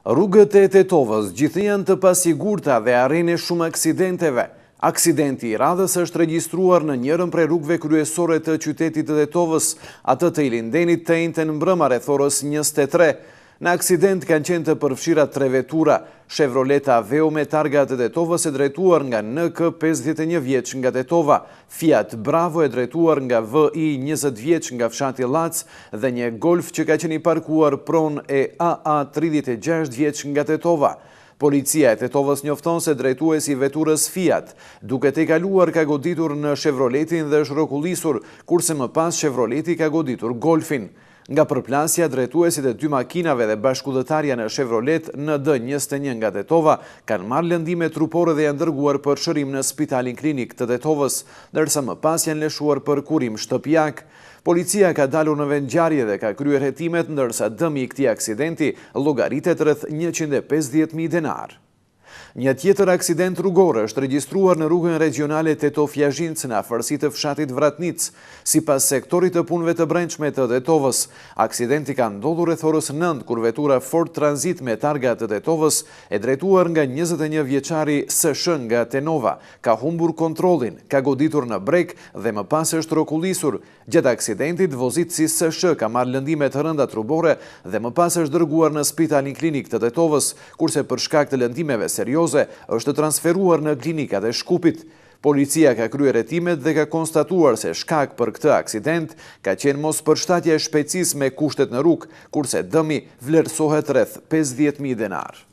Rrugët e Tetovës gjithë janë të pasigurta dhe arrin e shumë aksidenteve. Aksidenti i radhës është regjistruar në njërën prej rrugëve kryesore të qytetit të Tetovës, atë të Ilindenit të njëjtën mbrëma rreth orës 23. Në aksident kanë qenë të përfshira 3 vetura, Chevrolet Aveo me targa të Tetovës e drejtuar nga NK 51 vjeç nga Tetova, Fiat Bravo e drejtuar nga VI 20 vjeç nga fshati Llac dhe një Golf që ka qenë i parkuar pronë e AA 36 vjeç nga Tetova. Policia e Tetovës njofton se drejtuesi i veturës Fiat, duke te kaluar ka goditur në Chevroletin dhe është rrokullisur, kurse më pas Chevroleti ka goditur Golfin. Nga përplasja, drejtuesit e 2 makinave dhe bashkëudhëtarja në Chevrolet në D21 nga Tetova kanë marrë lëndime trupore dhe janë dërguar për shërim në Spitalin Klinik të Tetovës, ndërsa më pas janë lëshuar për kurim shtëpiak. Policia ka dalur në vendngjarje dhe ka kryer hetimet, ndërsa dëmi i këtij aksidenti llogaritet rreth 150.000 denar. Një tjetër aksident rrugor është regjistruar në rrugën regionale Tetov-Jazhinc në afërsi të fshatit Vratnic, sipas sektorit të punëve të brendshme të Tetovës. Aksidenti ka ndodhur rreth orës 9 kur vetura Ford Transit me targa të Tetovës e drejtuar nga 21 vjeçari SШ nga Tenova ka humbur kontrollin, ka goditur në breg dhe më pas është rrokullisur. Gjatë aksidentit, vozitësi SŠ ka marrë lëndime të rënda trupore dhe më pas është dërguar në Spitalin Klinik të Tetovës, kurse për shkak të lëndimeve serioze është transferuar në klinikat e Shkupit. Policia ka kryer hetimet dhe ka konstatuar se shkak për këtë aksident ka qenë mospërshtatja e shpejtësisë me kushtet në rrugë, kurse dëmi vlerësohet rreth 50.000 denar.